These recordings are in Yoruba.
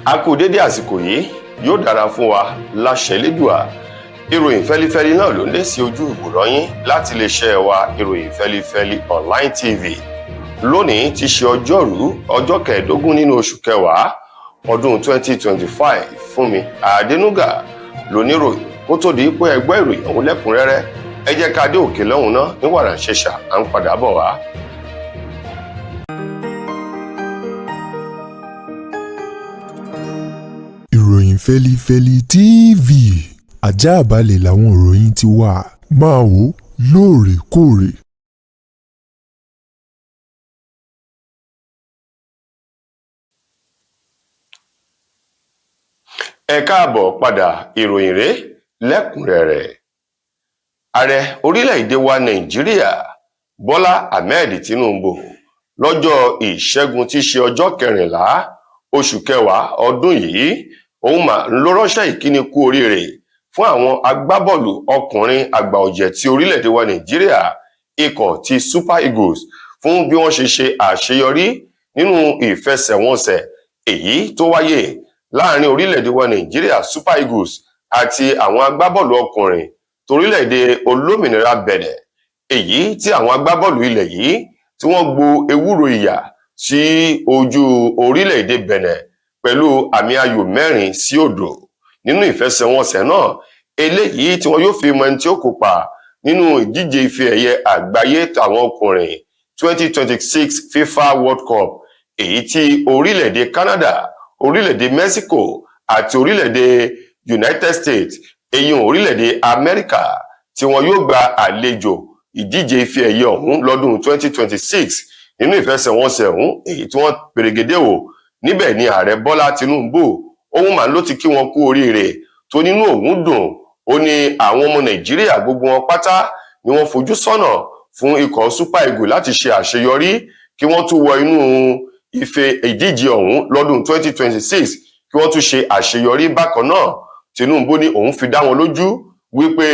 A kú dédé àsìkò yìí, yóò dára fún wa láṣẹ Elédùà. Ìròyìn fẹ́lifẹ́li náà ló ń dé sí ojú ìwòran yín láti iléeṣẹ́ wa ìròyìn fẹ́lifẹ́li online TV. Lónìí ti ṣe ọjọ́rú ọjọ́ 15 nínú oṣù kẹwàá ọdún 2025. Fúnmi Adénúgà lóníròyìn. Kó tó di pé ẹgbẹ́ ìròyìn ọ̀hún lẹ́kùnrẹ́rẹ́, ẹ jẹ́ ká dé òkè lọ́hùn náà ní wàrà ṣẹ̀ṣà à ń padà bọ̀ wá. Ìròyìn fẹ́lifẹ́li TV, àjààbálẹ̀ làwọn ìròyìn ti wà, máa wò lóòrèkóòrè. Ẹ káàbọ̀ padà, ìròyìn rèé lẹ́kùnrẹ́rẹ́. Ààrẹ orílẹ̀-èdè wa Nàìjíríà Bọ́lá Ahmed Tinubu lọ́jọ́ Ìṣẹ́gun tí í ṣe ọjọ́ 14 oṣù kẹwàá ọdún yìí, òun mà ló ránṣẹ́ ìkíni kú oríire fún àwọn agbábọ́ọ̀lù ọkùnrin àgbà ọ̀jẹ̀ ti orílẹ̀-èdè wa Nàìjíríà, ikọ̀ ti Super Eagles, fún bí wọ́n ṣe àṣeyọrí nínú ìfẹsẹ̀wọnsẹ̀ èyí tó wáyé láàrin orílẹ̀-èdè wa Nàìjíríà Super Eagles àti àwọn agbábọ́ọ̀lù ọkùnrin torílẹ̀-èdè olómìnira Bẹ̀nẹ̀, èyí tí àwọn agbábọ́ọ̀lù ilẹ̀ yìí tí wọ́n gbo ewúro ìyà sí ojú orílẹ̀-èdè Bẹ̀nẹ̀ pẹ̀lú àmì ayò 4-0 nínú ìfẹsẹ̀wọnsẹ̀ náà, eléyìí tí wọ́n yóò fi mọ ẹni tí ó kópa nínú ìdíje ife ẹ̀yẹ àgbáyé tàwọn ọkùnrin 2026 FIFA World Cup, èyí tí orílẹ̀-èdè Canada, orílẹ̀-èdè Mexico àti orílẹ̀-èdè United States, èyí orílẹ̀-èdè Amẹ́ríkà, tí wọn yóò gba àlejò ìdíje ife ẹ̀yẹ ọ̀hún lọ́dún 2026 nínú ìfẹsẹ̀wọnsẹ̀ ọ̀hún, èyí tí wọ́n pèrègédé wò. Níbẹ̀ ni ààrẹ Bọ́lá Tinubu òun mà ló ti kí wọn kú oríire tó nínú òun dùn. Ó ní àwọn ọmọ Nàìjíríà gbogbo wọn pátá ni wọ́n fojú sọ́nà fún ikọ̀ Super Eagles láti ṣe àṣeyọrí kí wọ́n tún wọ inú ife ìdíje ọ̀hún lọ́dún 2026, kí wọ́n tún ṣe àṣeyọrí bákan náà. Tinubu ní òun fi dá wọn lójú wípé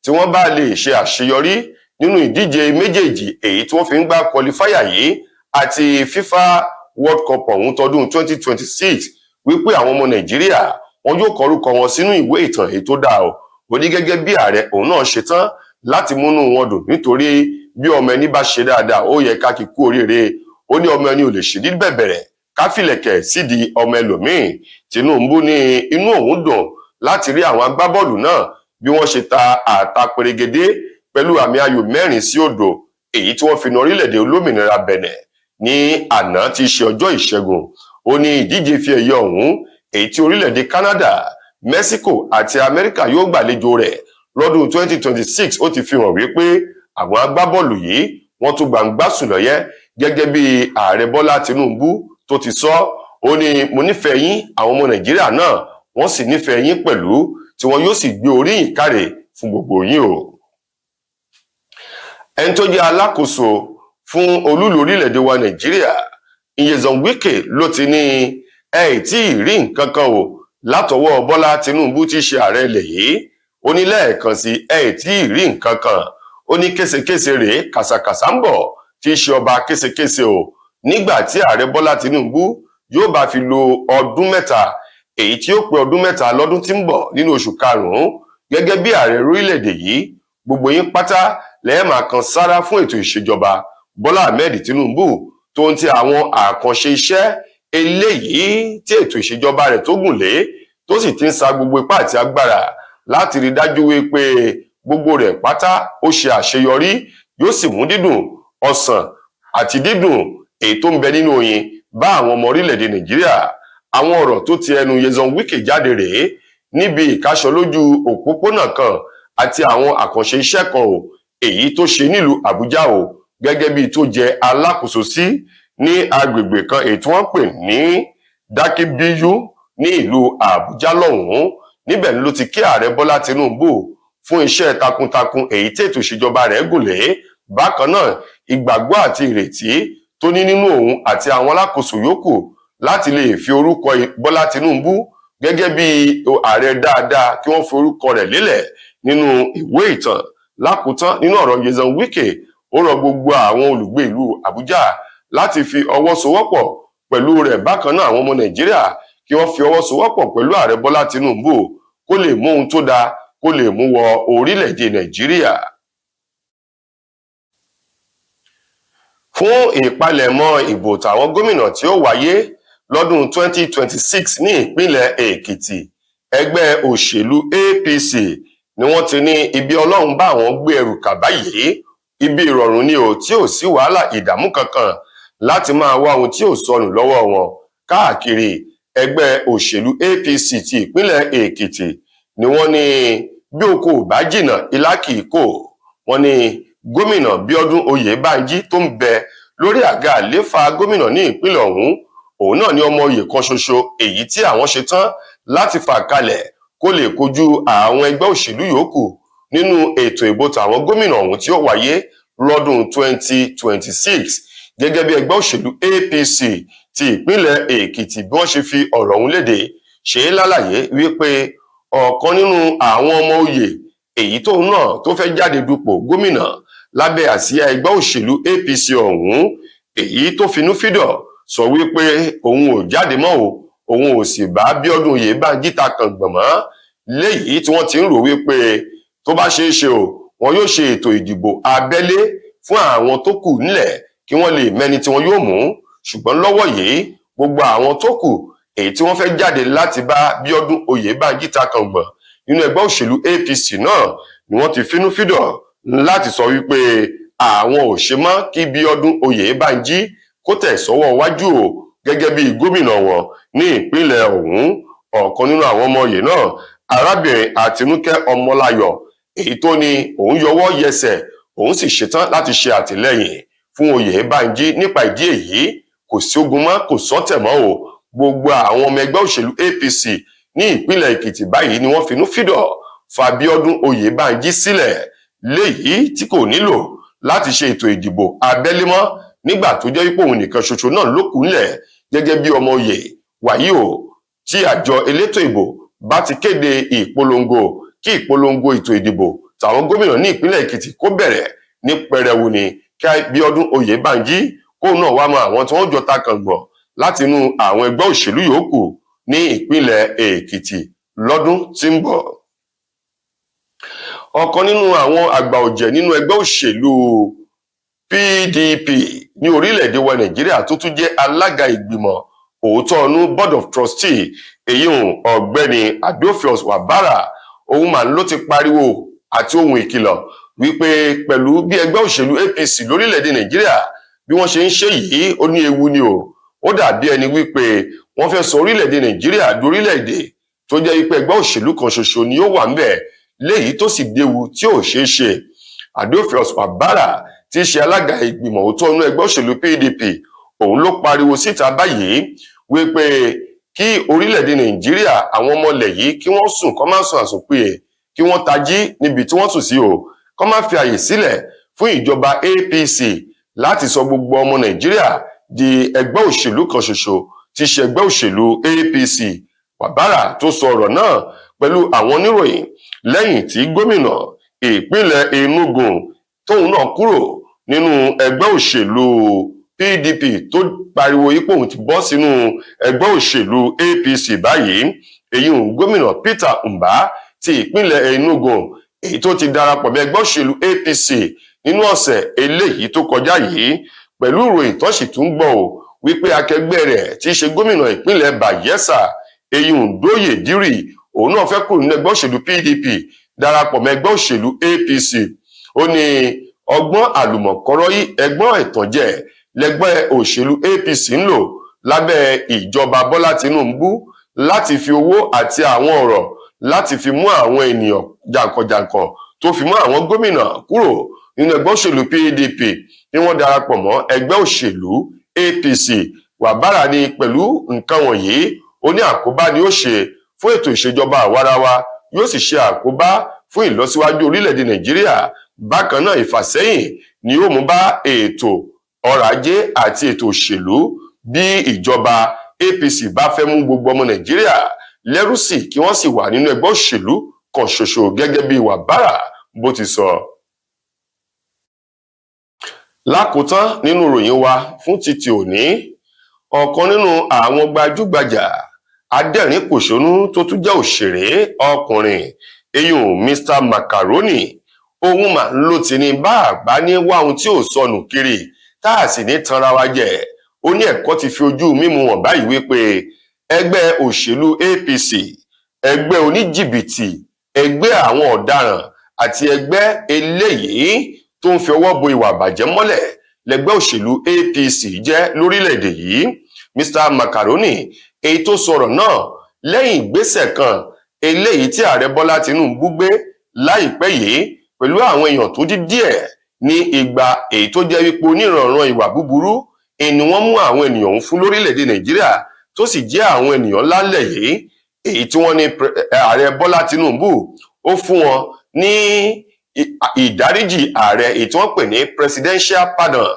tí wọ́n bá lè ṣe àṣeyọrí nínú ìdíje méjèèjì èyí tí wọ́n fi ń gbá qualifier yìí àti FIFA World Cup ọ̀hún tọdún 2026, wípé àwọn ọmọ Nàìjíríà wọn yóò kọrúkọ wọn sínú ìwé ìtàn èyí tó dáa o. Ó ní gẹ́gẹ́ bí ààrẹ òun náà ṣetán láti múnú wọn dùn, nítorí bí ọmọ ẹni bá ṣe dáadáa ó yẹ ká kí kú oríire. Ó ní ọmọ ẹni ò lè ṣèdí bẹ̀bẹ̀rẹ̀ ká fìlẹ̀kẹ̀ sídìí ọmọ ẹlòmíín. Tinubu ní inú òun dùn láti rí àwọn agbábọ́ọ̀lù náà bí wọ́n ṣe ta àtàpèrègédé pẹ̀lú àmì ayò 4-0 èyí tí wọ́n fi na orílẹ̀-èdè olómìnira Bẹ̀nẹ̀ ní àná tí í ṣe ọjọ́ Ìṣẹ́gun. Ó ní ìdíje ife ẹ̀yẹ ọ̀hún èyí tí orílẹ̀-èdè Canada, Mexico àti Amẹ́ríkà yóò gbàlejò rẹ̀ lọ́dún 2026, ó ti fi hàn wípé àwọn agbábọ́ọ̀lù yìí wọ́n tún gbàǹgbà sùn lọ́yẹ́ gẹ́gẹ́ bí ààrẹ Bọ́lá Tinubu tó ti sọ. Ó ní mo nífẹ̀ẹ́ yín àwọn ọmọ Nàìjíríà náà, wọ́n sì nífẹ̀ẹ́ yín pẹ̀lú, tí wọn yóò sì gbé oríyìn káre fún gbogbo yín o. Ẹni tó jẹ́ alákòóso fún olúlu orílẹ̀-èdè wa Nàìjíríà, Nyesom Wike, ló ti ní ẹ tí ì rí nǹkan kan o látọwọ́ Bọ́lá Tinubu tí í ṣe ààrẹ ilẹ̀ yìí. Ó ní lẹ́ẹ̀kan sí ẹ tí ì rí nǹkan kan. Ó ní késekése rèé kàsàkàsà ń bọ̀ tí í ṣe ọba késekése o, nígbà tí ààrẹ Bọ́lá Tinubu yóò bá fi lo ọdún 3, èyí tí ó pé ọdún 3 lọ́dún tí ń bọ̀ nínú oṣù karùn-ún gẹ́gẹ́ bí ààrẹ orílẹ̀-èdè yìí. Gbogbo yín pátá lẹ́ẹ̀ máa kan sára fún ètò ìṣèjọba Bọ́lá Ahmed Tinubu tó ń ti àwọn àkànṣe iṣẹ́ eléyìí tí ètò ìṣèjọba rẹ̀ tó gùn lé, tó sì ti ń sa gbogbo ipá àti agbára láti rí dájú wípé gbogbo rẹ̀ pátá ó ṣe àṣeyọrí, yóò sì mú dídùn ọsàn àti dídùn èyí tó ń bẹ nínú oyin bá àwọn ọmọ orílẹ̀-èdè Nàìjíríà. Àwọn ọ̀rọ̀ tó ti ẹnu Nyesom Wike jáde rèé níbi ìkáṣọlójú òpópónà kan àti àwọn àkànṣe iṣẹ́ kan o èyí tó ṣe nílùú Àbújá o, gẹ́gẹ́ bí tó jẹ́ alákòóso sí ní agbègbè kan èyí tí wọ́n pè ní Dakibiyu ní ìlú Àbújá lọ́hùn-ún. Níbẹ̀ ló ti kí ààrẹ Bọ́lá Tinubu fún iṣẹ́ takuntakun èyí tí ètò ìṣèjọba rẹ̀ gùn lé, bákan náà ìgbàgbọ́ àti ìrètí tó ní nínú òun àti àwọn alákòóso yòókù láti lè fi orúkọ Bọ́lá Tinubu gẹ́gẹ́ bí ààrẹ dáadáa kí wọ́n fi orúkọ rẹ̀ lélẹ̀ nínú ìwé ìtàn. Lákòótán nínú ọ̀rọ̀ Nyesom Wike, ó rọ gbogbo àwọn olùgbé ìlú Àbújá láti fi ọwọ́ sowọ́pọ̀ pẹ̀lú rẹ̀. Bákan náà àwọn ọmọ Nàìjíríà kí wọ́n fi ọwọ́ sowọ́pọ̀ pẹ̀lú ààrẹ Bọ́lá Tinubu kó lè mú ohun tó dáa kó lè mú wọ orílẹ̀-èdè Nàìjíríà. Fún ìpalẹ̀mọ́ ìbò tàwọn gómìnà tí ó wáyé lọ́dún 2026 ní ìpínlẹ̀ Èkìtì, ẹgbẹ́ òṣèlú APC ni wọ́n ti ní ibi Ọlọ́run bá àwọn gbé ẹrù kà báyìí, ibi ìrọ̀rùn ni ò tí ò sí wàhálà ìdààmú kankan láti máa wá ohun tí ò sọnù lọ́wọ́ wọn káàkiri. Ẹgbẹ́ òṣèlú APC ti ìpínlẹ̀ Èkìtì ni wọ́n ní bí oko ò bá jìnnà ilá kì í kò. Wọ́n ní gómìnà Bíọ́dún Oyèbánjí tó ń bẹ lórí àga àléfà gómìnà ní ìpínlẹ̀ ọ̀hún, òun náà ni ọmọ oyè kan ṣoṣo èyí tí àwọn ṣe tán láti fà kalẹ̀ kó lè kojú àwọn ẹgbẹ́ òṣèlú yòókù nínú ètò ìbò tàwọn gómìnà ọ̀hún tí ó wáyé lọ́dún 2026. Gẹ́gẹ́ bí ẹgbẹ́ òṣèlú APC ti ìpínlẹ̀ Èkìtì bí wọ́n ṣe fi ọ̀rọ̀ ọ̀hún léde, ṣe é lálàyé wípé ọ̀kan nínú àwọn ọmọ oyè èyí tóun náà tó fẹ́ jáde dupò gómìnà lábẹ́ àsíá ẹgbẹ́ òṣèlú APC ọ̀hún, èyí tó finúfídọ̀ sọ wípé òun ò jáde mọ́ òun ò sì bá Bíọ́dún Oyèbánjí ta kàngbọ̀n mọ́, léyìí tí wọ́n ti ń rò wípé tó bá ṣeé ṣe wọn yóò ṣe ètò ìdìbò abẹ́lé fún àwọn tó kù nílẹ̀ kí wọ́n lè mẹ́ni tí wọ́n yóò mú. Ṣùgbọ́n lọ́wọ́ yìí gbogbo àwọn tó kù èyí tí wọ́n fẹ́ jáde láti bá Bíọ́dún Oyèbánjí ta kàngbọ̀n nínú ẹgbẹ́ òṣèlú APC náà ni wọ́n ti finúfídọ̀ láti sọ wípé àwọn ò ṣe mọ́ kí Bíọ́dún Oyèbánjí kó tẹ̀ sọ́wọ́ wájú gẹ́gẹ́ bí gómìnà wọn ní ìpínlẹ̀ ọ̀hún. Ọ̀kan nínú àwọn ọmọ oyè náà, arábìnrin Àtinúkẹ́ Ọmọláyọ̀, èyí tó ní òun yọwọ́ yẹsẹ̀ òun sì ṣetán láti ṣe àtìlẹ́yìn fún Oyèbánjí. Nípa ìdí èyí kò sí ogun mọ́ kò sọ́tẹ̀ mọ́ gbogbo àwọn ọmọ ẹgbẹ́ òṣèlú APC ní ìpínlẹ̀ Èkìtì báyìí ni wọ́n finúfídọ̀ fa Bíọ́dún Oyèbánjí sílẹ̀, léyìí tí kò nílò láti ṣe ètò ìdìbò abẹ́lé mọ́ nígbà tó jẹ́ wípé òun nìkan ṣoṣo náà ló kù nílẹ̀ gẹ́gẹ́ bí ọmọ oyè. Wàyí tí àjọ elétò ìbò bá ti kéde ìpolongo kí ìpolongo ètò ìdìbò tàwọn gómìnà ní ìpínlẹ̀ Èkìtì kó bẹ̀rẹ̀ ní pẹrẹwu ni kí Bíọ́dún Oyèbánjí kóun náà wá mọ àwọn tí wọ́n jọ ta kàngbọ̀n láti inú àwọn ẹgbẹ́ òṣèlú yòókù ní ìpínlẹ̀ Èkìtì lọ́dún tí ń bọ̀. Ọ̀kan nínú àwọn àgbà ọ̀jẹ̀ nínú ẹgbẹ́ òṣèlú PDP ní orílẹ̀-èdè wa Nàìjíríà tó tún jẹ́ alága ìgbìmọ̀ òótọ́ ọnú Board of Trustee, èyí ọ̀gbẹ́ni Adolphus Wabara, òun mà ló ti pariwo àti ohun ìkìlọ̀ wípé pẹ̀lú bí ẹgbẹ́ òṣèlú APC lórílẹ̀-èdè Nàìjíríà bí wọ́n ṣe ń ṣe yìí ó ní ewu ni ó dàbí ẹni wípé wọ́n fẹ́ sọ orílẹ̀-èdè Nàìjíríà dorílẹ̀-èdè tó jẹ́ wípé ẹgbẹ́ òṣèlú kan ṣoṣo ni ó wà ń bẹ̀, léyìí tó sì déwu tí ò ṣeé ṣe. Adolphus Wabara tí í ṣe alága ìgbìmọ̀ òótọ́ ọnú ẹgbẹ́ òṣèlú PDP, òun ló pariwo síta báyìí wípé kí orílẹ̀-èdè Nàìjíríà àwọn ọmọlẹ̀ yìí kí wọ́n sùn kọ́ máa sùn àsùnpìyè, kí wọ́n tají níbi tí wọ́n sùn sí kọ́ máa fi àyè sílẹ̀ fún ìjọba APC láti sọ gbogbo ọmọ Nàìjíríà di ẹgbẹ́ òṣèlú kan ṣoṣo tí í ṣe ẹgbẹ́ òṣèlú APC. Wabara tó sọ ọ̀rọ̀ náà pẹ̀lú àwọn oníròyìn lẹ́yìn tí gómìnà ìpínlẹ̀ Enugu tóun náà kúrò nínú ẹgbẹ́ òṣèlú PDP tó pariwo ipò òun ti bọ́ sínú ẹgbẹ́ òṣèlú APC báyìí. Èyí gómìnà Peter Mbah ti ìpínlẹ̀ Enugu, èyí tó ti darapọ̀ mọ́ ẹgbẹ́ òṣèlú APC nínú ọ̀sẹ̀ eléyìí tó kọjá yìí, pẹ̀lú ìròyìn tó sì tún gbọ́ wípé akẹgbẹ́ rẹ̀ tí í ṣe gómìnà ìpínlẹ̀ Bayelsa, èyí Doye Diri, òun náà fẹ́ kúrò nínú ẹgbẹ́ òṣèlú PDP darapọ̀ mọ́ ẹgbẹ́ òṣèlú APC. Ó ní ọgbọ́n àlùmọ̀kọ́rọ́yí ẹgbọ́n ẹ̀tànjẹ lẹ́gbẹ́ òṣèlú APC ń lò lábẹ́ ìjọba Bọ́lá Tinubu láti fi owó àti àwọn ọ̀rọ̀ láti fi mú àwọn ènìyàn jàǹkànjàǹkàn tó fi mú àwọn gómìnà kúrò nínú ẹgbẹ́ òṣèlú PDP ni wọ́n darapọ̀ mọ́ ẹgbẹ́ òṣèlú APC. Wabara ní pẹ̀lú nǹkan wọ̀nyí ó ní àkóbá ni ó ṣe fún ètò ìṣèjọba àwarawa, yóò sì ṣe àkóbá fún ìlọsíwájú orílẹ̀-èdè Nàìjíríà. Bákan náà ìfàsẹ́yìn ni ó mú bá ètò ọrọ̀ ajé àti ètò òṣèlú bí ìjọba APC bá fẹ́ mú gbogbo ọmọ Nàìjíríà lẹ́rú sí kí wọ́n sì wà nínú ẹgbẹ́ òṣèlú kan ṣoṣo gẹ́gẹ́ bí Wabara bó ti sọ. Lákòótán nínú ìròyìn wa fún títí òní, ọ̀kan nínú àwọn gbajúgbajà adẹ́rìn-pòṣónú tó tún jẹ́ òṣèré ọkùnrin eyín Mr Macaroni òun mà ló ti ní bá àgbá ní wá ohun tí ò sọnù kiri tá a sì ní tanra wa jẹ. Ó ní ẹ̀kọ́ ti fi ojú mímu hàn báyìí wípé ẹgbẹ́ òṣèlú APC, ẹgbẹ́ oníjìbìtì, ẹgbẹ́ àwọn ọ̀daràn àti ẹgbẹ́ eléyìí tó ń fi ọwọ́ bo ìwà àbàjẹ́ mọ́lẹ̀ lẹgbẹ́ òṣèlú APC jẹ́ lórílẹ̀‐èdè yìí. Mr Macaroni èyí tó sọ̀rọ̀ náà lẹ́yìn ìgbésẹ̀ kan eléyìí tí ààrẹ Bọ́lá Tinubu gbé láìpẹ́ yìí pẹ̀lú àwọn èèyàn tó dín díẹ̀ ní igba èyí tó jẹ́ wípé oníranran ìwà búburú ni wọ́n mú àwọn ènìyàn ń fún lórílẹ̀‐èdè Nàìjíríà tó sì jẹ́ àwọn ènìyàn lálẹ́ yìí èyí tí wọ́n ní ààrẹ Bọ́lá Tinubu ó fún wọn ní ìdáríjì ààrẹ èyí tí wọ́n pè ní presidential pardon,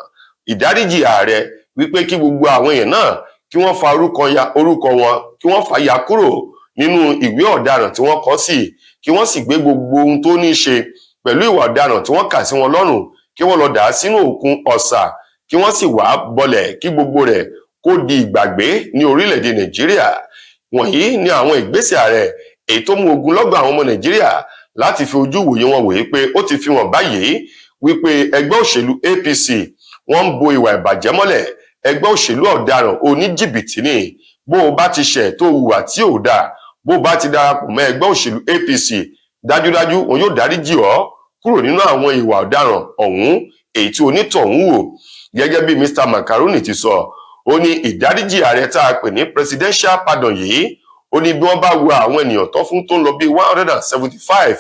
ìdáríjì ààrẹ wípé kí gbogbo àwọn èèyàn náà kí wọ́n fa orúkọ wọn kí wọ́n fà ya kúrò nínú ìwé ọ̀daràn tí wọ́n kọ sí, kí wọ́n sì gbé gbogbo ohun tó ní í ṣe pẹ̀lú ìwà ọ̀daràn tí wọ́n kà sí wọn lọ́rùn kí wọ́n lọ dà á sínú òkun ọ̀sà kí wọ́n sì wá bọlẹ̀ kí gbogbo rẹ̀ kó di ìgbàgbé ní orílẹ̀-èdè Nàìjíríà. Wọ̀nyí ni àwọn ìgbésẹ̀ ààrẹ èyí tó mú ogunlọ́gọ̀ àwọn ọmọ Nàìjíríà láti fi ojú wòye wọn wòye pé ó ti fi hàn báyìí wípé ẹgbẹ́ òṣèlú APC wọ́n ń bo ìwà ìbàjẹ́ mọ́lẹ̀, ẹgbẹ́ òṣèlú ọ̀daràn oníjìbìtì ni. Bó o bá ti ṣẹ̀ tó hùwà tí ò dáa, bó o bá ti darapọ̀ mọ́ ẹgbẹ́ òṣèlú APC, dájúdájú wọn yóò dáríjì ọ́ kúrò nínú àwọn ìwà ọ̀daràn ọ̀hún èyí tí onítọ̀hún wò. Gẹ́gẹ́ bí Mr Macaroni ti sọ, ó ní ìdáríjì ààrẹ tá a pè ní presidential pardon yìí, ó ní bí wọ́n bá wo àwọn ènìyàn tó fún tó ń lọ bí 175,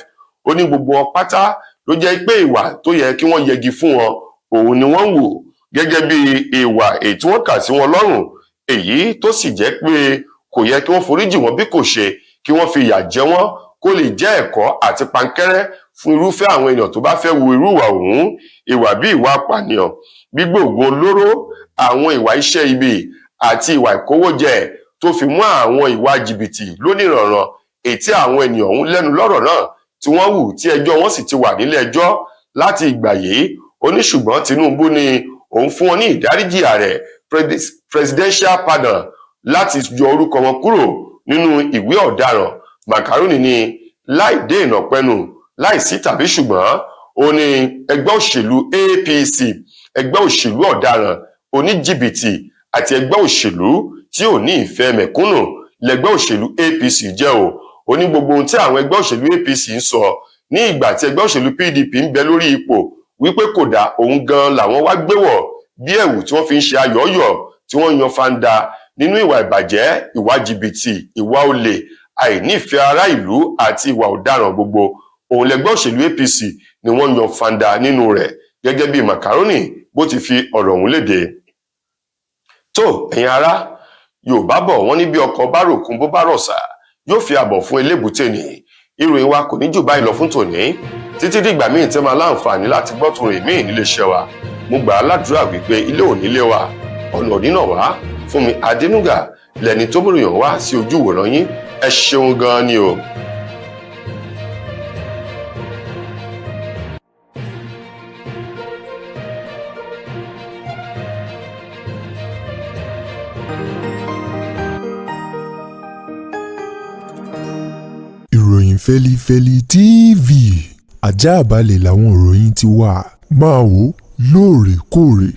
ó ní gbogbo wọn pátá ló jẹ́ pé ìwà tó yẹ kí wọ́n yẹgi fún wọn òun ni wọ́n wò gẹ́gẹ́ bí ìwà èyí tí wọ́n kà sí wọn lọ́rùn, èyí tó sì jẹ́ pé kò yẹ kí wọ́n foríjì wọn bí kò ṣe kí wọ́n fi ìyà jẹ wọ́n kó lè jẹ́ ẹ̀kọ́ àti pankẹ́rẹ́ fún irúfẹ́ àwọn èèyàn tó bá fẹ́ wo irú ìwà òun, ìwà bí ìwà apànìyàn, gbígbé ògùn olóró, àwọn ìwà iṣẹ́ ibi àti ìwà ìkówójẹ tó fi mú àwọn ìwà jìbìtì lóníranran èyí tí àwọn ènìyàn ọ̀hún lẹ́nu lọ́rọ̀ náà tí wọ́n hù tí ẹjọ́ wọn sì ti wà nílé ẹjọ́ láti ìgbà yìí. Ó ní ṣùgbọ́n Tinubu ni òun fún wọn ní ìdáríjì ààrẹ presidential pardon láti yọ orúkọ wọn kúrò nínú ìwé ọ̀daràn. Macaroni ní láì dé ìnàpẹnu láì sí tàbí ṣùgbọ́n ó ní ẹgbẹ́ òṣèlú APC, ẹgbẹ́ òṣèlú ọ̀daràn oníjìbìtì àti ẹgbẹ́ òṣèlú tí ò ní ìfẹ́ mẹ̀kúnnù lẹgbẹ́ òṣèlú APC jẹ́ o. Ó ní gbogbo ohun tí àwọn ẹgbẹ́ òṣèlú APC ń sọ ní ìgbà tí ẹgbẹ́ òṣèlú PDP ń bẹ lórí ipò wípé kò dá òun gan làwọn wá gbéwọ̀ bí ẹ̀wù tí wọ́n fi ń ṣe ayọ̀ọ́yọ̀ tí wọ́n yan fanda nínú ìwà ìbàjẹ́, ìwà jìbìtì, ìwà olè, àìnífẹ́ ará ìlú àti ìwà ọ̀daràn gbogbo. Òun lẹgbẹ́ òṣèlú APC ni wọ́n yan fanda nínú rẹ̀ gẹ́gẹ́ bí Macaroni bó ti fi ọ̀rọ̀ ọ̀hún léde. Tó ẹ̀yin ará, Yorùbá bọ̀ wọ́n ní bí ọkọ̀ bá ròkun bó bá rọ̀ṣà yóò fi àbọ̀ fún elébùté ni. Ìròyìn wa kò ní jù báyìí lọ fún tòní. Títí dìgbà míì tẹ́ máa láǹfààní láti gbọ́ tòrò míì nílé iṣẹ́ wa. Mo gbà á ládùúrà wípé ilé ò nílé wa, ọ̀nà òdínà wá. Fúnmi Adénúgà lẹni tó múròyìn wá sí ojú ìwòran yín. Ẹ ṣeun gan ni o. Ìròyìn Fẹ́lifẹ́li TV àjààbálẹ̀ làwọn ìròyìn ti wà, máa wò lóòrèkóòrè.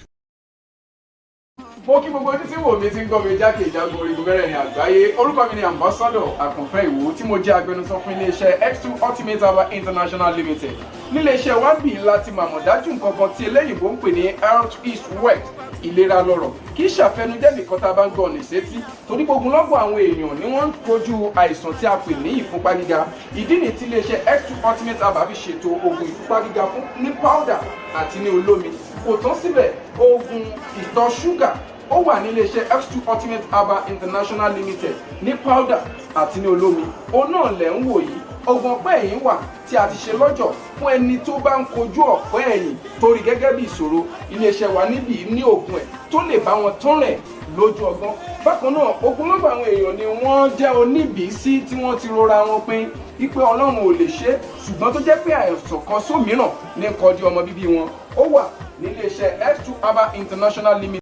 Mo kí gbogbo ojú tí wò mí ti ń gbọ́ mi jákèjádò orígun mẹ́rẹ̀ẹ̀rin àgbáyé. Orúkọ mi ni Ambassador Àkànfẹ́ Ìwò tí mo jẹ́ agbẹnusọ fún iléeṣẹ́ X2 Ultimate Herbal International Limited. Níléeṣẹ́ wa bí láti màmọ̀ dájú nǹkan kan tí eléyìnbó ń pè ní health is wealth, ìlera lọ́rọ̀. Kì í ṣàfẹnujẹ́ nìkan tá a bá ń gbọ́ ní sétí, torí gbogbo lọ́gbọ̀n àwọn èèyàn ni wọ́n ń kojú àìsàn tí a pè ní ìfúnpá gíga. Ìdí nìyí tí iléeṣẹ́ X2 Ultimate Herbal fi ṣètò oògùn ìfúnpá gíga fún ní powder àti ní olómi. Kò tán síbẹ̀, oògùn ìtọ̀ ṣúgà ó wà ní iléeṣẹ́ X2 Ultimate Herbal International Limited ní powder àti ní olómi. Òun náà lẹ̀ ń wò yìí. Oògùn ọ̀pẹ́ ẹ̀yìn wà tí a ti ṣe lọ́jọ̀ fún ẹni tó bá ń kojú ọ̀pẹ́ ẹ̀yìn torí gẹ́gẹ́ bí ìṣòro. Iléeṣẹ́ wa níbí ní oògùn ẹ̀ tó lè bá wọn tán rẹ̀ lójú ọgbọ́n. Bákan náà, ogunlọ́gọ̀ àwọn èèyàn ni wọ́n jẹ́ oníbìísí tí wọ́n ti rora wọn pín wípé Ọlọ́run ò lè ṣe, ṣùgbọ́n tó jẹ́ pé àìsàn kan sómìíràn ní kọjú ọmọ bíbí wọn. Ó wà ní iléeṣẹ́ X2 Herbal International Limited.